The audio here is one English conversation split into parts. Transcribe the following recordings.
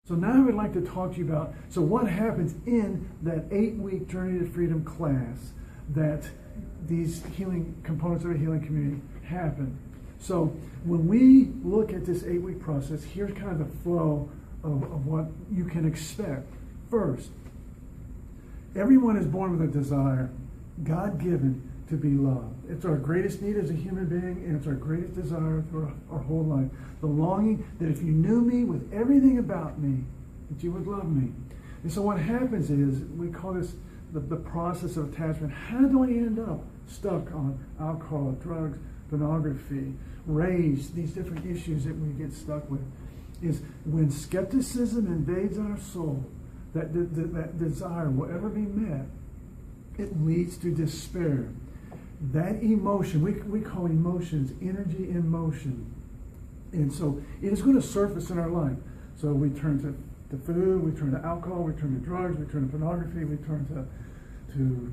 So now I would like to talk to you about, so what happens in that 8-week Journey to Freedom class that these healing components of a healing community happen. So when we look at this 8-week process, here's kind of the flow of what you can expect. First, everyone is born with a desire, God-given, to be loved. It's our greatest need as a human being, and it's our greatest desire for our whole life. The longing that if you knew me with everything about me, that you would love me. And so what happens is, we call this the process of attachment. How do I end up stuck on alcohol, drugs, pornography, rage, these different issues that we get stuck with? Is when skepticism invades our soul, that desire will ever be met, it leads to despair. That emotion, we call emotions energy in motion. And so it is going to surface in our life. So we turn to food, we turn to alcohol, we turn to drugs, we turn to pornography, we turn to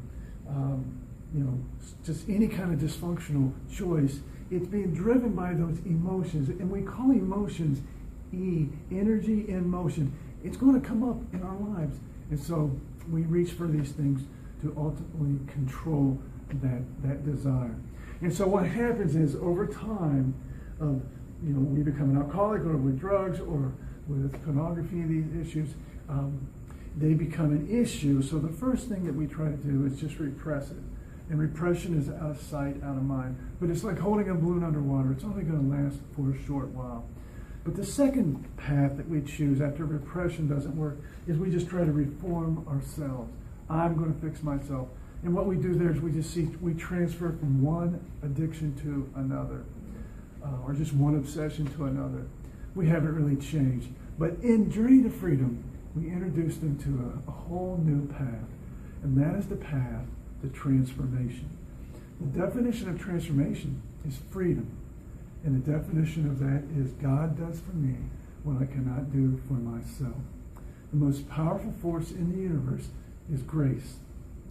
just any kind of dysfunctional choice. It's being driven by those emotions. And we call emotions energy in motion. It's going to come up in our lives. And so we reach for these things to ultimately control that desire. And so what happens is, over time, we become an alcoholic, or with drugs, or with pornography, these issues, they become an issue. So the first thing that we try to do is just repress it. And repression is out of sight, out of mind. But it's like holding a balloon underwater. It's only going to last for a short while. But the second path that we choose after repression doesn't work is we just try to reform ourselves. I'm going to fix myself. And what we do there is we transfer from one addiction to another, or just one obsession to another. We haven't really changed. But in Journey to Freedom, we introduce them to a whole new path. And that is the path to transformation. The definition of transformation is freedom. And the definition of that is God does for me what I cannot do for myself. The most powerful force in the universe is grace.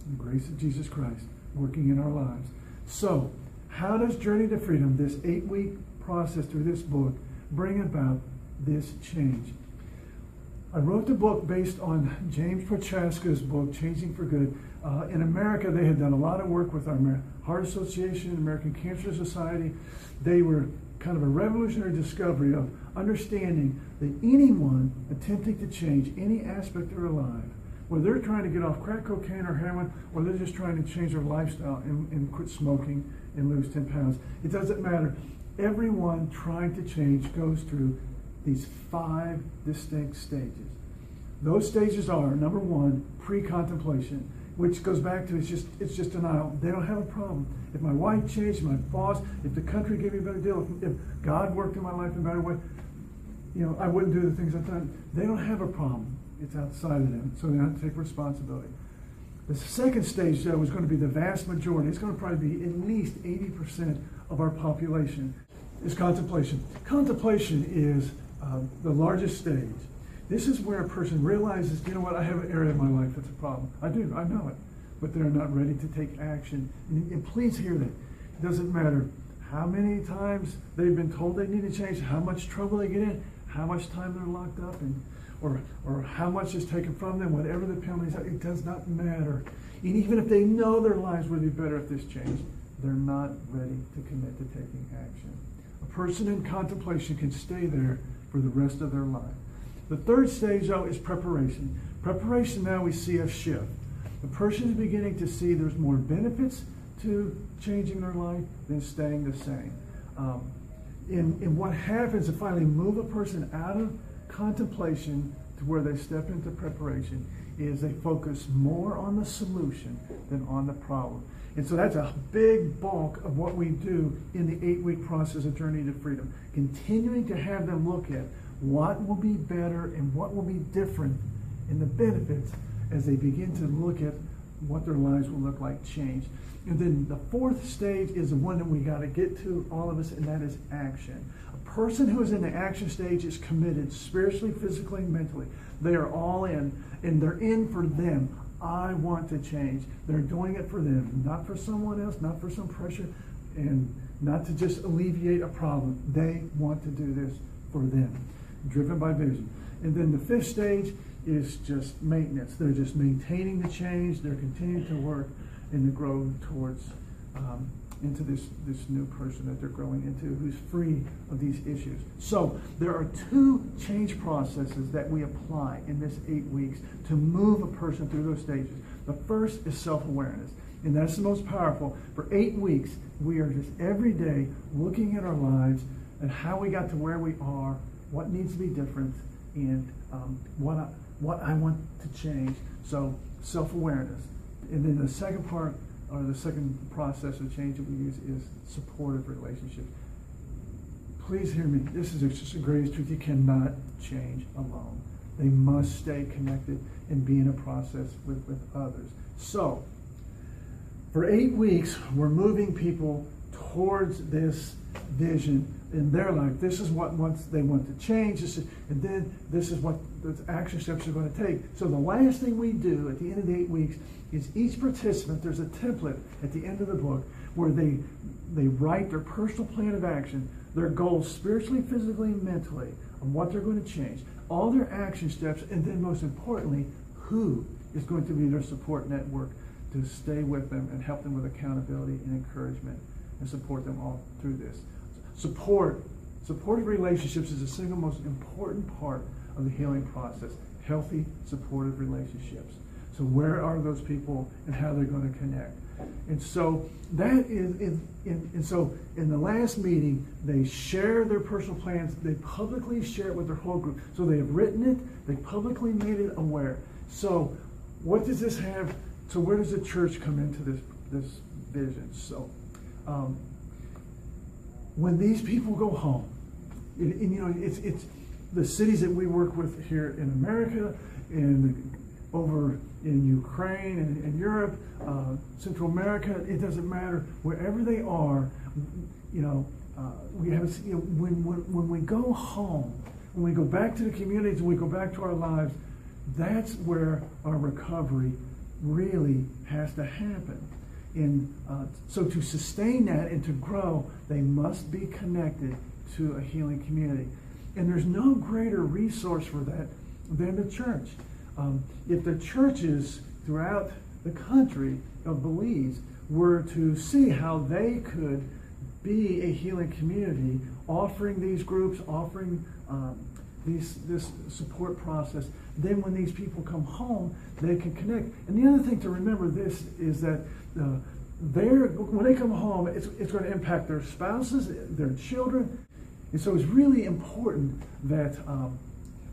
The grace of Jesus Christ working in our lives. So, how does Journey to Freedom, this 8-week process through this book, bring about this change? I wrote the book based on James Prochaska's book, Changing for Good. In America, they had done a lot of work with our Heart Association, American Cancer Society. They were kind of a revolutionary discovery of understanding that anyone attempting to change any aspect of their life, whether they're trying to get off crack cocaine or heroin, or they're just trying to change their lifestyle and quit smoking and lose 10 pounds, it doesn't matter. Everyone trying to change goes through these 5 distinct stages. Those stages are, number 1, pre-contemplation, which goes back to it's just denial. They don't have a problem. If my wife changed, my boss, if the country gave me a better deal, if God worked in my life in a better way, I wouldn't do the things I've done. They don't have a problem. It's outside of them, so they don't have to take responsibility. The second stage, though, is going to be the vast majority. It's going to probably be at least 80% of our population, is contemplation. Contemplation is the largest stage. This is where a person realizes, you know what, I have an area of my life that's a problem. I do, I know it. But they're not ready to take action. And please hear that. It doesn't matter how many times they've been told they need to change, how much trouble they get in, how much time they're locked up, or how much is taken from them, whatever the penalties are, it does not matter. And even if they know their lives would be better if this changed, they're not ready to commit to taking action. A person in contemplation can stay there for the rest of their life. The third stage, though, is preparation. Preparation, now we see a shift. The person is beginning to see there's more benefits to changing their life than staying the same. And what happens to finally move a person out of contemplation to where they step into preparation is they focus more on the solution than on the problem. And so that's a big bulk of what we do in the 8-week process of Journey to Freedom, continuing to have them look at what will be better and what will be different in the benefits as they begin to look at what their lives will look like change. And then the fourth stage is the one that we got to get to, all of us, and that is action. A person who is in the action stage is committed spiritually, physically, and mentally. They are all in, and they're in for them. I want to change. They're doing it for them, not for someone else, not for some pressure, and not to just alleviate a problem. They want to do this for them. driven by vision. And then the fifth stage is just maintenance. They're just maintaining the change. They're continuing to work and to grow towards into this new person that they're growing into, who's free of these issues. So there are two change processes that we apply in this 8 weeks to move a person through those stages. The first is self-awareness, and that's the most powerful. For 8 weeks, we are just every day looking at our lives and how we got to where we are, what needs to be different, and what I want to change. So self-awareness. And then the second part, or the second process of change that we use, is supportive relationships. Please hear me. This is just the greatest truth. You cannot change alone. They must stay connected and be in a process with others. So, for 8 weeks, we're moving people towards this vision in their life. This is what they want to change, and then this is what the action steps are going to take. So the last thing we do at the end of the 8 weeks is each participant, there's a template at the end of the book where they write their personal plan of action, their goals spiritually, physically, and mentally, on what they're going to change, all their action steps, and then most importantly, who is going to be their support network to stay with them and help them with accountability and encouragement and support them all through this. Supportive relationships is the single most important part of the healing process. Healthy, supportive relationships. So where are those people and how they're going to connect? And so that is, and so in the last meeting, they share their personal plans. They publicly share it with their whole group. So they have written it. They publicly made it aware. So what does this have? So where does the church come into this vision? So when these people go home, it's the cities that we work with here in America and over in Ukraine and in Europe, Central America, it doesn't matter, wherever they are, we have, when we go home, when we go back to the communities, when we go back to our lives, that's where our recovery really has to happen. And so to sustain that and to grow, they must be connected to a healing community. And there's no greater resource for that than the church. If the churches throughout the country of Belize were to see how they could be a healing community, offering these groups, offering this support process, then when these people come home, they can connect. And the other thing to remember this is that when they come home, it's going to impact their spouses, their children. And so it's really important that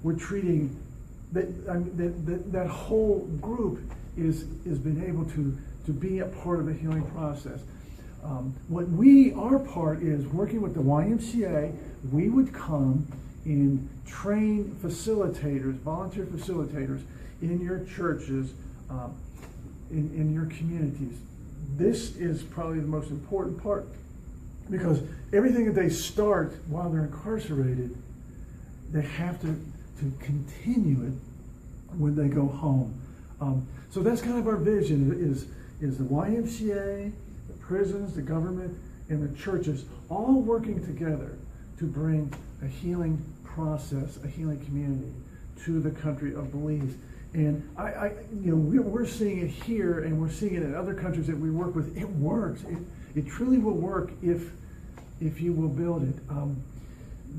we're treating that whole group is being able to be a part of the healing process. Our part is working with the YMCA. We would come and train facilitators, volunteer facilitators in your churches, in your communities. This is probably the most important part, because everything that they start while they're incarcerated, they have to continue it when they go home. So that's kind of our vision, is the YMCA, the prisons, the government, and the churches all working together to bring a healing process, a healing community to the country of Belize. And we're seeing it here, and we're seeing it in other countries that we work with. It works. It truly will work if you will build it.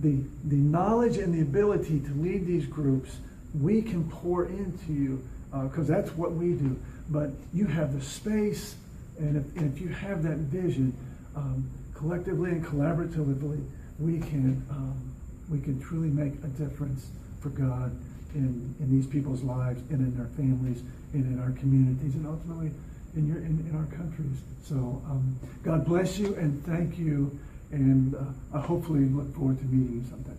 The knowledge and the ability to lead these groups, we can pour into you, because that's what we do. But you have the space, and if you have that vision, collectively and collaboratively, we can truly make a difference for God in these people's lives and in their families and in our communities and ultimately in our countries. So God bless you and thank you, and I hopefully look forward to meeting you sometime.